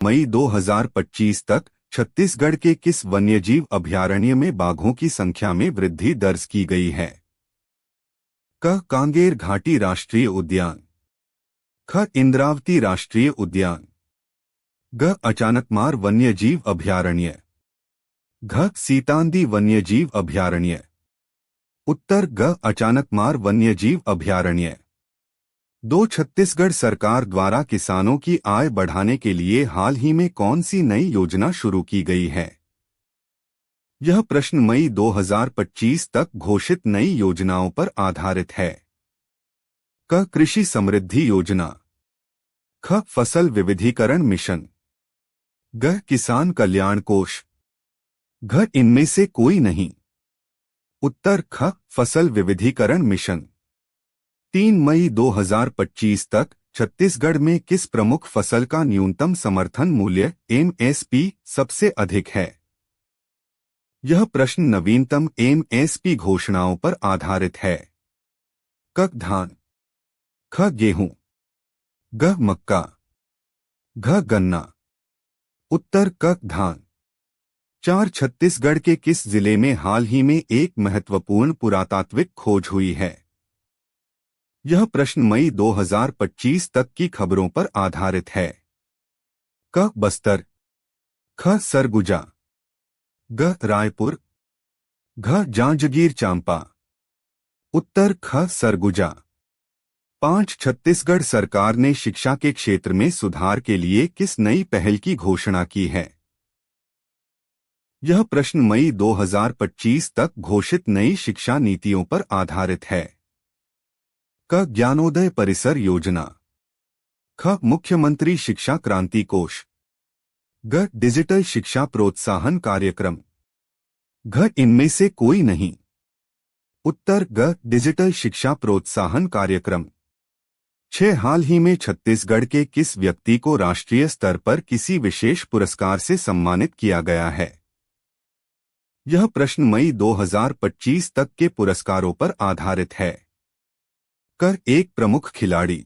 मई 2025 तक छत्तीसगढ़ के किस वन्यजीव अभयारण्य में बाघों की संख्या में वृद्धि दर्ज की गई है? क. कांगेर घाटी राष्ट्रीय उद्यान, ख. इंद्रावती राष्ट्रीय उद्यान, ग. अचानकमार वन्यजीव अभयारण्य, घ. सीतांदी वन्यजीव अभयारण्य। उत्तर ग. अचानकमार वन्यजीव अभयारण्य। 2. छत्तीसगढ़ सरकार द्वारा किसानों की आय बढ़ाने के लिए हाल ही में कौन सी नई योजना शुरू की गई है? यह प्रश्न मई 2025 तक घोषित नई योजनाओं पर आधारित है। क. कृषि समृद्धि योजना, ख. फसल विविधीकरण मिशन, ग. किसान कल्याण कोष, घ. इनमें से कोई नहीं। उत्तर ख. फसल विविधीकरण मिशन। 3 मई 2025 तक छत्तीसगढ़ में किस प्रमुख फसल का न्यूनतम समर्थन मूल्य (एमएसपी) सबसे अधिक है? यह प्रश्न नवीनतम एमएसपी घोषणाओं पर आधारित है। क. धान, ख. गेहूं, ग. मक्का, घ. गन्ना। उत्तर क. धान। 4. छत्तीसगढ़ के किस जिले में हाल ही में एक महत्वपूर्ण पुरातात्विक खोज हुई है? यह प्रश्न मई 2025 तक की खबरों पर आधारित है। क. बस्तर, ख. सरगुजा, ग. रायपुर, घ. जांजगीर चांपा। उत्तर ख. सरगुजा। 5. छत्तीसगढ़ सरकार ने शिक्षा के क्षेत्र में सुधार के लिए किस नई पहल की घोषणा की है? यह प्रश्न मई 2025 तक घोषित नई शिक्षा नीतियों पर आधारित है। क. ज्ञानोदय परिसर योजना, ख. मुख्यमंत्री शिक्षा क्रांति कोष, ग. डिजिटल शिक्षा प्रोत्साहन कार्यक्रम, घ. इनमें से कोई नहीं। उत्तर ग. डिजिटल शिक्षा प्रोत्साहन कार्यक्रम। 6. हाल ही में छत्तीसगढ़ के किस व्यक्ति को राष्ट्रीय स्तर पर किसी विशेष पुरस्कार से सम्मानित किया गया है? यह प्रश्न मई 2025 तक के पुरस्कारों पर आधारित है। क. एक प्रमुख खिलाड़ी,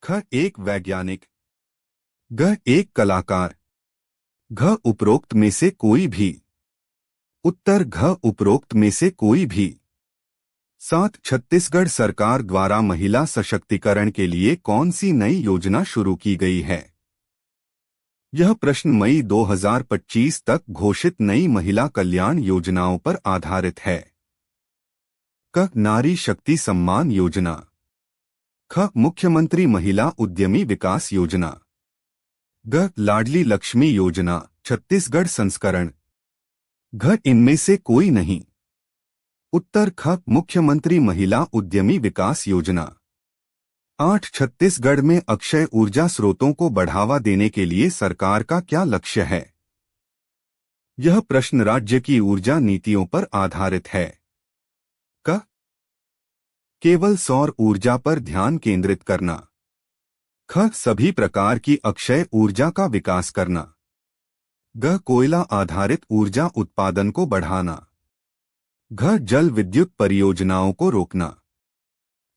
ख. एक वैज्ञानिक, ग. एक कलाकार, घ. उपरोक्त में से कोई भी। उत्तर घ. उपरोक्त में से कोई भी। 7. छत्तीसगढ़ सरकार द्वारा महिला सशक्तिकरण के लिए कौन सी नई योजना शुरू की गई है? यह प्रश्न मई 2025 तक घोषित नई महिला कल्याण योजनाओं पर आधारित है। क. नारी शक्ति सम्मान योजना, ख. मुख्यमंत्री महिला उद्यमी विकास योजना, ग. लाडली लक्ष्मी योजना छत्तीसगढ़ संस्करण, घ. इनमें से कोई नहीं। उत्तर ख. मुख्यमंत्री महिला उद्यमी विकास योजना। 8. छत्तीसगढ़ में अक्षय ऊर्जा स्रोतों को बढ़ावा देने के लिए सरकार का क्या लक्ष्य है? यह प्रश्न राज्य की ऊर्जा नीतियों पर आधारित है। क. केवल सौर ऊर्जा पर ध्यान केंद्रित करना, ख. सभी प्रकार की अक्षय ऊर्जा का विकास करना, ग. कोयला आधारित ऊर्जा उत्पादन को बढ़ाना, घ. जल विद्युत परियोजनाओं को रोकना।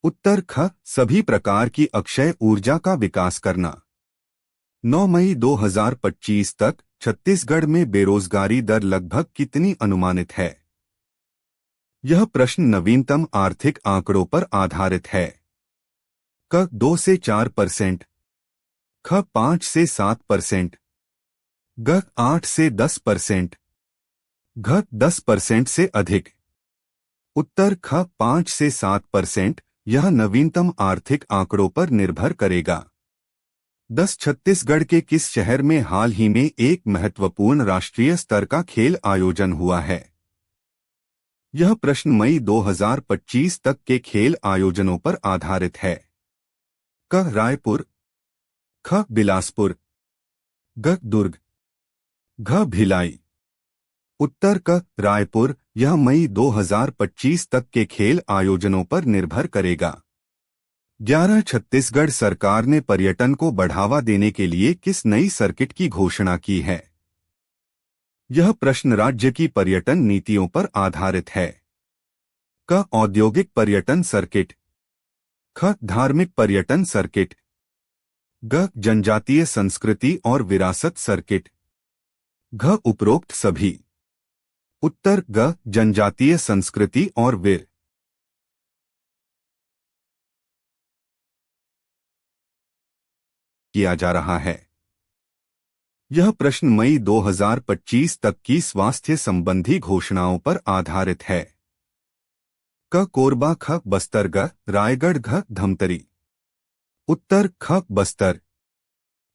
उत्तर ख. सभी प्रकार की अक्षय ऊर्जा का विकास करना। 9 मई 2025 तक छत्तीसगढ़ में बेरोजगारी दर लगभग कितनी अनुमानित है? यह प्रश्न नवीनतम आर्थिक आंकड़ों पर आधारित है। क. 2 से 4%, ख. 5 से 7%, ग. 8 से 10%, घ. 10% से अधिक। उत्तर ख. 5 से 7%। यह नवीनतम आर्थिक आंकड़ों पर निर्भर करेगा। 10. छत्तीसगढ़ के किस शहर में हाल ही में एक महत्वपूर्ण राष्ट्रीय स्तर का खेल आयोजन हुआ है? यह प्रश्न मई 2025 तक के खेल आयोजनों पर आधारित है। क. रायपुर, ख. बिलासपुर, ग. दुर्ग, घ. भिलाई। उत्तर क. रायपुर। यह मई 2025 तक के खेल आयोजनों पर निर्भर करेगा। 11. छत्तीसगढ़ सरकार ने पर्यटन को बढ़ावा देने के लिए किस नई सर्किट की घोषणा की है? यह प्रश्न राज्य की पर्यटन नीतियों पर आधारित है। क. औद्योगिक पर्यटन सर्किट, ख. धार्मिक पर्यटन सर्किट, ग जनजातीय संस्कृति और विरासत सर्किट। घ उपरोक्त सभी। उत्तर ग जनजातीय संस्कृति और किया जा रहा है। यह प्रश्न मई 2025 तक की स्वास्थ्य संबंधी घोषणाओं पर आधारित है। क कोरबा ख बस्तर ग रायगढ़ घ धमतरी। उत्तर ख बस्तर।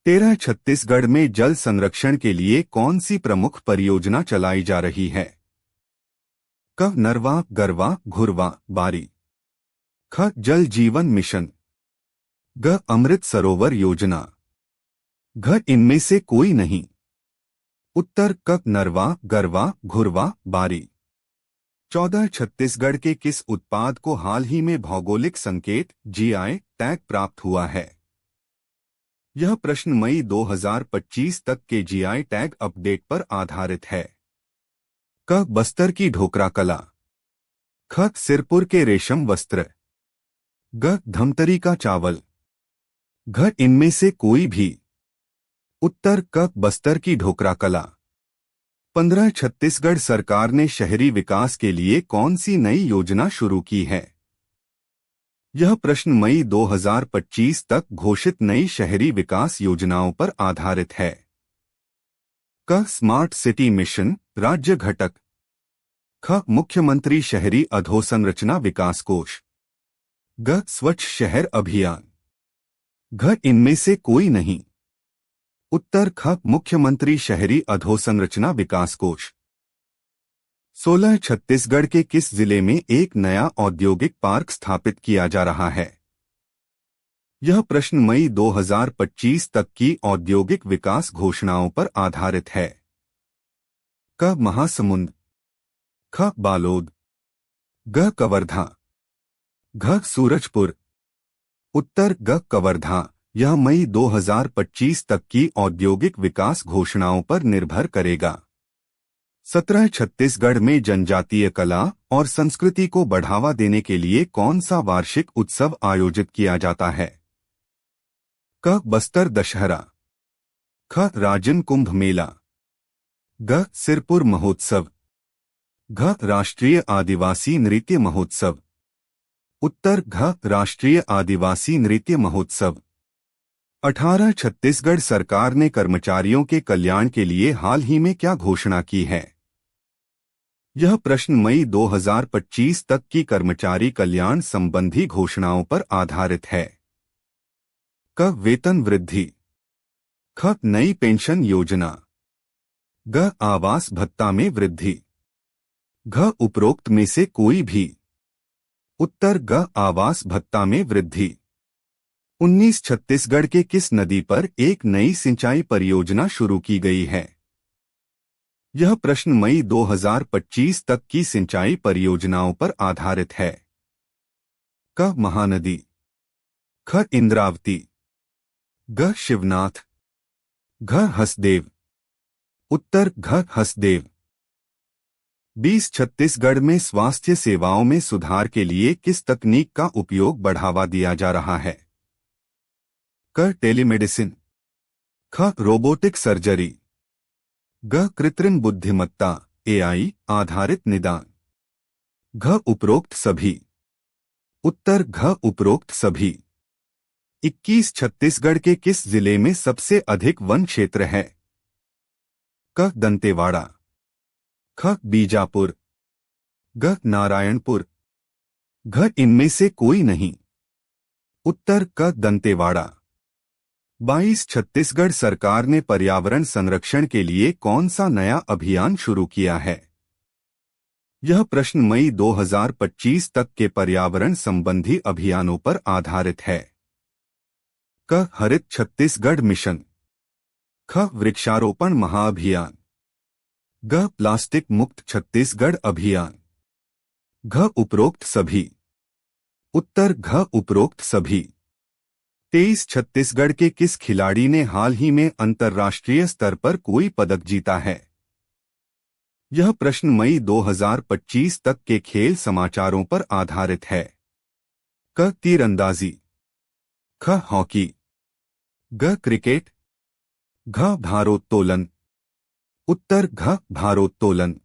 13 छत्तीसगढ़ में जल संरक्षण के लिए कौन सी प्रमुख परियोजना चलाई जा रही है? क नरवा गरवा घुरवा बारी। ख जल जीवन मिशन। ग अमृत सरोवर योजना। घ इनमें से कोई नहीं। उत्तर क नरवा गरवा घुरवा बारी। 14 छत्तीसगढ़ के किस उत्पाद को हाल ही में भौगोलिक संकेत जीआई टैग प्राप्त हुआ है? यह प्रश्न मई 2025 तक के जीआई टैग अपडेट पर आधारित है। क बस्तर की ढोकरा कला। ख सिरपुर के रेशम वस्त्र। ग धमतरी का चावल। घ इनमें से कोई भी। उत्तर क बस्तर की ढोकरा कला। 15 छत्तीसगढ़ सरकार ने शहरी विकास के लिए कौन सी नई योजना शुरू की है? यह प्रश्न मई 2025 तक घोषित नई शहरी विकास योजनाओं पर आधारित है। क स्मार्ट सिटी मिशन राज्य घटक। ख मुख्यमंत्री शहरी अधोसंरचना विकास कोष। ग स्वच्छ शहर अभियान। घ इनमें से कोई नहीं। उत्तर ख मुख्यमंत्री शहरी अधोसंरचना विकास कोष। 16 छत्तीसगढ़ के किस जिले में एक नया औद्योगिक पार्क स्थापित किया जा रहा है? यह प्रश्न मई 2025 तक की औद्योगिक विकास घोषणाओं पर आधारित है। क महासमुंद। ख बालोद। ग कवर्धा। घ सूरजपुर। उत्तर ग कवर्धा। यह मई 2025 तक की औद्योगिक विकास घोषणाओं पर निर्भर करेगा। 17 छत्तीसगढ़ में जनजातीय कला और संस्कृति को बढ़ावा देने के लिए कौन सा वार्षिक उत्सव आयोजित किया जाता है? क बस्तर दशहरा। ख राजन कुंभ मेला। ग सिरपुर महोत्सव। घ राष्ट्रीय आदिवासी नृत्य महोत्सव। उत्तर घ राष्ट्रीय आदिवासी नृत्य महोत्सव। 18 छत्तीसगढ़ सरकार ने कर्मचारियों के कल्याण के लिए हाल ही में क्या घोषणा की है? यह प्रश्न मई 2025 तक की कर्मचारी कल्याण संबंधी घोषणाओं पर आधारित है। क वेतन वृद्धि। ख नई पेंशन योजना। ग आवास भत्ता में वृद्धि। घ उपरोक्त में से कोई भी। उत्तर ग आवास भत्ता में वृद्धि। 19 छत्तीसगढ़ के किस नदी पर एक नई सिंचाई परियोजना शुरू की गई है? यह प्रश्न मई 2025 तक की सिंचाई परियोजनाओं पर आधारित है। क महानदी। ख इंद्रावती। ग शिवनाथ। घ हसदेव। उत्तर घ हसदेव। 20 छत्तीसगढ़ में स्वास्थ्य सेवाओं में सुधार के लिए किस तकनीक का उपयोग बढ़ावा दिया जा रहा है? क टेलीमेडिसिन। ख रोबोटिक सर्जरी। ग कृत्रिम बुद्धिमत्ता एआई आधारित निदान। घ उपरोक्त सभी। उत्तर घ उपरोक्त सभी। 21 छत्तीसगढ़ के किस जिले में सबसे अधिक वन क्षेत्र है? क दंतेवाड़ा। ख बीजापुर। ग नारायणपुर। घ इनमें से कोई नहीं। उत्तर क दंतेवाड़ा। 22 छत्तीसगढ़ सरकार ने पर्यावरण संरक्षण के लिए कौन सा नया अभियान शुरू किया है? यह प्रश्न मई 2025 तक के पर्यावरण संबंधी अभियानों पर आधारित है। क हरित छत्तीसगढ़ मिशन। ख वृक्षारोपण महाअभियान। ग प्लास्टिक मुक्त छत्तीसगढ़ अभियान। घ उपरोक्त सभी। उत्तर घ उपरोक्त सभी। 23 छत्तीसगढ़ के किस खिलाड़ी ने हाल ही में अंतर्राष्ट्रीय स्तर पर कोई पदक जीता है? यह प्रश्न मई 2025 तक के खेल समाचारों पर आधारित है। क तीरंदाजी। ख हॉकी। ग क्रिकेट, घ भारोत्तोलन। उत्तर घ भारोत्तोलन।